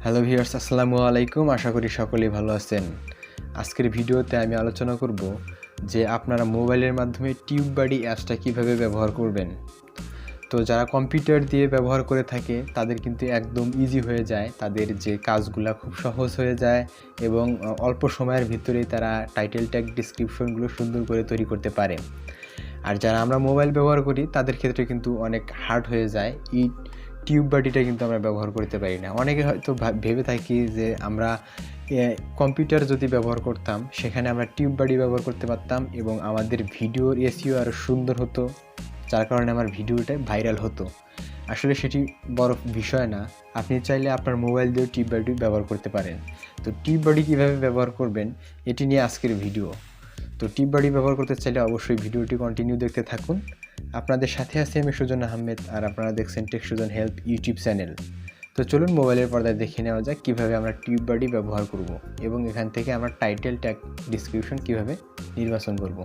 Hello viewers, আসসালামু আলাইকুম। আশা করি সকলেই ভালো আছেন। আজকের ভিডিওতে আমি আলোচনা করব যে আপনারা মোবাইলের মাধ্যমে টিউববাডি অ্যাপসটা কিভাবে ব্যবহার করবেন। তো যারা কম্পিউটার দিয়ে ব্যবহার করে থাকে তাদের কিন্তু একদম ইজি হয়ে যায়, তাদের যে কাজগুলা খুব সহজ হয়ে যায় এবং অল্প সময়ের ভিতরেই তারা টাইটেল ট্যাগ ডিসক্রিপশনগুলো সুন্দর করে তৈরি করতে পারে। আর যারা আমরা মোবাইল ব্যবহার করি তাদের ক্ষেত্রে কিন্তু অনেক হার্ড হয়ে যায়। এই টিউববাডিটা কিন্তু আমরা ব্যবহার করতে পারি না। অনেকে হয়তো ভেবে থাকি যে আমরা কম্পিউটার যদি ব্যবহার করতাম সেখানে আমরা টিউববাডি ব্যবহার করতে পারতাম এবং আমাদের ভিডিওর এসইও আরও সুন্দর হতো, যার কারণে আমার ভিডিওটা ভাইরাল হতো। আসলে সেটি বড় বিষয় না। আপনি চাইলে আপনার মোবাইল দিয়েও টিউববাডি ব্যবহার করতে পারেন। তো টিউববাডি কীভাবে ব্যবহার করবেন এটি নিয়ে আজকের ভিডিও। তো টিউববাডি ব্যবহার করতে চাইলে অবশ্যই ভিডিওটি কন্টিনিউ দেখতে থাকুন। আপনাদের সাথে আছি আমি সুজন আহমেদ, আর আপনারা দেখছেন tech Sujan help YouTube channel. তো চলুন মোবাইলের পর্দায় দেখে নেওয়া যাক কীভাবে আমরা টিউববাডি ব্যবহার করব এবং এখান থেকে আমরা টাইটেল ট্যাগ ডিসক্রিপশন কীভাবে নির্বাচন করব।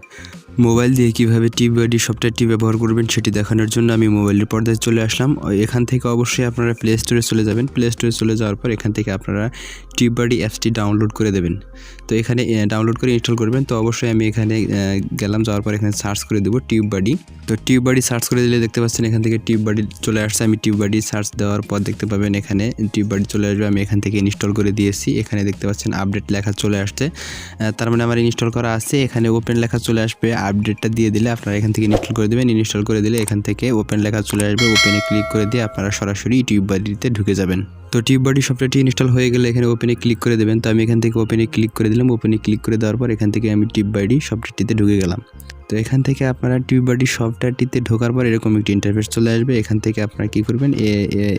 মোবাইল দিয়ে কীভাবে টিউববাডি সফটওয়্যারটি ব্যবহার করবেন সেটি দেখানোর জন্য আমি মোবাইলের পর্দায় চলে আসলাম। এখান থেকে অবশ্যই আপনারা প্লে স্টোরে চলে যাবেন। প্লে স্টোরে চলে যাওয়ার পর এখান থেকে আপনারা টিউববাডি অ্যাপসটি ডাউনলোড করে দেবেন। তো এখানে ডাউনলোড করে ইনস্টল করবেন। তো অবশ্যই আমি এখানে গেলাম, যাওয়ার পর এখানে সার্চ করে দেবো টিউববাডি। তো টিউববাডি সার্চ করে দিলে দেখতে পাচ্ছেন এখান থেকে টিউববাডি চলে আসছে। আমি টিউববাডি সার্চ দেওয়ার পর দেখতে পাবেন এখানে টিউববাডি চলে আসবে। আমি এখান থেকে ইনস্টল করে দিয়েছি। এখানে দেখতে পাচ্ছেন আপডেট লেখা চলে আসছে, তার মানে আমার ইনস্টল করা আছে। এখানে ওপেন লেখা চলে আসবে। আপডেটটা দিয়ে দিলে আপনারা এখান থেকে ইনস্টল করে দেবেন। ইনস্টল করে দিলে এখান থেকে ওপেন লেখা চলে আসবে। ওপেনে ক্লিক করে দিয়ে আপনারা সরাসরি টিউববাডিতে ঢুকে যাবেন। তো টিউববাডি সফটওয়্যারটি ইনস্টল হয়ে গেলে এখানে ওপেনে ক্লিক করে দেবেন। তো আমি এখান থেকে ওপেনে ক্লিক করে দিলাম। ওপেনে ক্লিক করে দেওয়ার পর এখান থেকে আমি টিউববাডি সফটওয়্যারটিতে ঢুকে গেলাম। তো এখান থেকে আপনারা টিউববাডি সফটওয়্যারটিতে ঢোকার পর এরকম একটি ইন্টারফেস চলে আসবে। এখান থেকে আপনারা কী করবেন,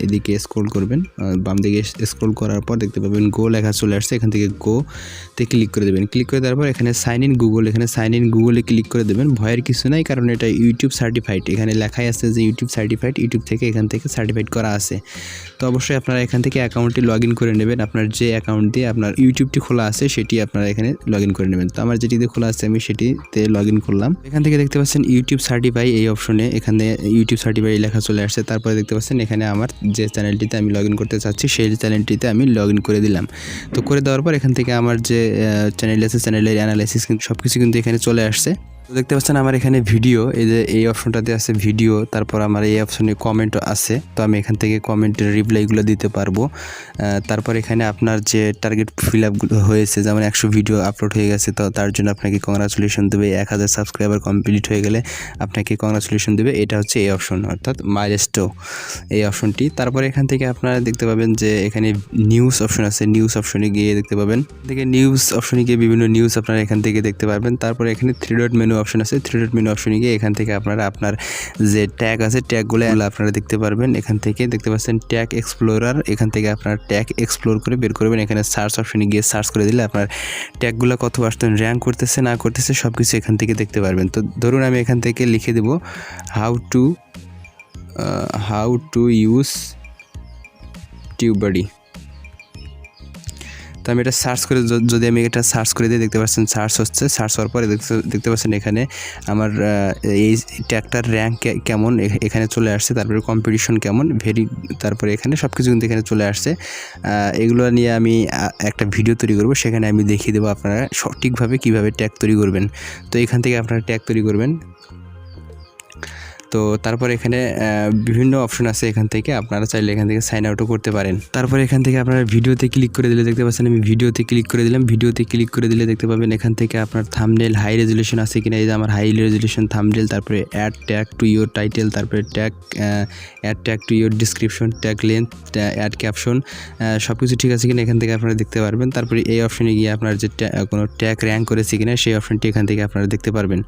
এদিকে স্ক্রল করবেন। বাম দিকে স্ক্রল করার পর দেখতে পাবেন গো লেখা চলে আসছে। এখান থেকে গোতে ক্লিক করে দেবেন। ক্লিক করে দেওয়ার পর এখানে সাইন ইন গুগল, এখানে সাইন ইন গুগলে ক্লিক করে দেবেন। ভয়ের কিছু নাই, কারণ এটা ইউটিউব সার্টিফাইড। এখানে লেখাই আছে যে ইউটিউব সার্টিফাইড, ইউটিউব থেকে এখান থেকে সার্টিফাইড করা আছে। তো অবশ্যই আপনারা এখান থেকে অ্যাকাউন্টটি লগ ইন করে নেবেন। আপনার যে অ্যাকাউন্ট দিয়ে আপনার ইউটিউবটি খোলা আছে সেটি আপনারা এখানে লগ ইন করে নেবেন। তো আমার যেটিতে খোলা আছে আমি সেটিতে লগ ইন করলাম। এখান থেকে দেখতে পাচ্ছেন ইউটিউব সার্টিফাই, এই অপশনে এখানে ইউটিউব সার্টিফাই লেখা চলে আসছে। তারপরে দেখতে পাচ্ছেন এখানে আমার যে চ্যানেলটিতে আমি লগ ইন করতে চাচ্ছি সেই চ্যানেলটিতে আমি লগ ইন করে দিলাম। তো করে দেওয়ার পর এখান থেকে আমার যে চ্যানেল আছে চ্যানেলের অ্যানালাইসিস কিন্তু সব কিছু কিন্তু এখানে চলে আসছে। তো দেখতে পাচ্ছেন আমার এখানে ভিডিও, এই যে এই অপশনটাতে আছে ভিডিও, তারপর আমার এই অপশনে কমেন্ট আছে। তো আমি এখান থেকে কমেন্টের রিপ্লাইগুলো দিতে পারবো। তারপর এখানে আপনার যে টার্গেট ফিল আপ হয়েছে, যেমন 100 ভিডিও আপলোড হয়ে গেছে, তো তার জন্য আপনাকে কংগ্রাচুলেশন দেবে। 1000 সাবস্ক্রাইবার কমপ্লিট হয়ে গেলে আপনাকে কংগ্রাচুলেশন দেবে। এটা হচ্ছে এই অপশন, অর্থাৎ মাইলস্টোন এই অপশনটি। তারপরে এখান থেকে আপনারা দেখতে পাবেন যে এখানে নিউজ অপশন আছে। নিউজ অপশনে গিয়ে দেখতে পাবেন, নিউজ অপশনে গিয়ে বিভিন্ন নিউজ আপনারা এখান থেকে দেখতে পারবেন। তারপরে এখানে 3 ডট মেনু অপশন আছে। 3 ডট মেনু অপশনে গিয়ে এখান থেকে আপনারা আপনার যে ট্যাগ আছে ট্যাগগুলো আপনারা দেখতে পারবেন। এখান থেকে দেখতে পাচ্ছেন ট্যাগ এক্সপ্লোরার, এখান থেকে আপনারা ট্যাগ এক্সপ্লোর করে বের করবেন। এখানে সার্চ অপশনে গিয়ে সার্চ করে দিলে আপনার ট্যাগগুলো কত আসতে র্যাঙ্ক করতেছে না করতেছে সব কিছু এখান থেকে দেখতে পারবেন। তো ধরুন আমি এখান থেকে লিখে দেব হাউ টু ইউজ টিউববাডি। তো আমি এটা সার্চ করে, যদি আমি এটা সার্চ করে দিই দেখতে পাচ্ছেন সার্চ হচ্ছে। সার্চ হওয়ার পরে দেখতে পাচ্ছেন এখানে আমার এই ট্যাগটার র্যাঙ্ক কেমন এখানে চলে আসছে। তারপরে কম্পিটিশন কেমন, তারপরে এখানে সব কিছু কিন্তু এখানে চলে আসছে। এগুলো নিয়ে আমি একটা ভিডিও তৈরি করব, সেখানে আমি দেখিয়ে দেবো আপনারা সঠিকভাবে কীভাবে ট্যাগ তৈরি করবেন। তো এখান থেকে আপনারা ট্যাগ তৈরি করবেন। তো তারপর এখানে বিভিন্ন অপশন আছে, এখান থেকে আপনারা চাইলে এখান থেকে সাইন আউটও করতে পারেন। তারপরে এখান থেকে আপনারা ভিডিওতে ক্লিক করে দিলে দেখতে পাচ্ছেন আমি ভিডিওতে ক্লিক করে দিলাম। ভিডিওতে ক্লিক করে দিলে দেখতে পাবেন এখান থেকে আপনার থাম্বনেল হাই রেজুলেশন আছে কিনা। এই যে আমার হাই রেজুলেশন থাম্বনেল, তারপরে add tag to your title, তারপরে add tag to your description, tag length, add caption, সব কিছু ঠিক আছে কিনা এখান থেকে আপনারা দেখতে পারবেন। তারপরে এই অপশনে গিয়ে আপনার যে কোনো ট্যাগ র্যাঙ্ক করেছে কিনা সেই অপশনটি এখান থেকে আপনারা দেখতে পারবেন।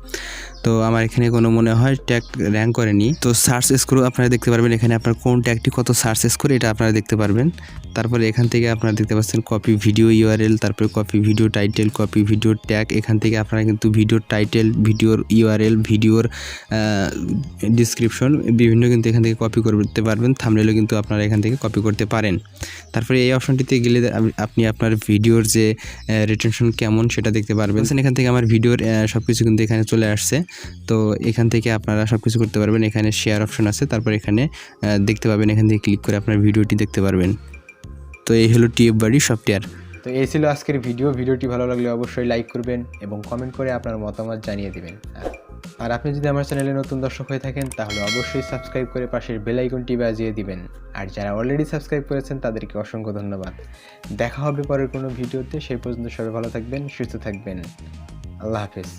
তো আমার এখানে কোনো মনে হয় ট্যাগ র্যাঙ্ক করেনি। তো সার্চ স্কোর আপনারা দেখতে পারবেন, এখানে আপনার কোন ট্যাগটি কত সার্চ স্কোর এটা আপনারা দেখতে পারবেন। তারপরে এখান থেকে আপনারা দেখতে পাচ্ছেন কপি ভিডিও ইউআরএল, তারপরে copy video title, copy video tag. এখান থেকে আপনারা কিন্তু ভিডিওর টাইটেল, ভিডিওর ইউআরএল, ভিডিওর ডিসক্রিপশন বিভিন্ন কিন্তু এখান থেকে কপি করতে পারবেন। থাম্বনেলও কিন্তু আপনারা এখান থেকে কপি করতে পারেন। তারপরে এই অপশনটিতে গেলে আপনি আপনার ভিডিওর যে রিটেনশন কেমন সেটা দেখতে পারবেন। এখান থেকে আমার ভিডিওর সব কিছু কিন্তু এখানে চলে আসছে। তো এখান থেকে আপনারা সব কিছু করতে পারবেন। এখানে শেয়ার অপশন আছে, তারপর এখানে দেখতে পাবেন, এখান থেকে ক্লিক করে আপনার ভিডিওটি দেখতে পারবেন। তো এই হলো টিউববাডি সফটওয়্যার। তো এই ছিল আজকের ভিডিওটি ভালো লাগলে অবশ্যই লাইক করবেন এবং কমেন্ট করে আপনার মতামত জানিয়ে দিবেন। আর আপনি যদি আমার চ্যানেলে নতুন দর্শক হয়ে থাকেন তাহলে অবশ্যই সাবস্ক্রাইব করে পাশের বেল আইকনটি বাজিয়ে দিবেন। আর যারা অলরেডি সাবস্ক্রাইব করেছেন তাদেরকে অসংখ্য ধন্যবাদ। দেখা হবে পরের কোনো ভিডিওতে, সেই পর্যন্ত সবাই ভালো থাকবেন, সুস্থ থাকবেন। আল্লাহ হাফেজ।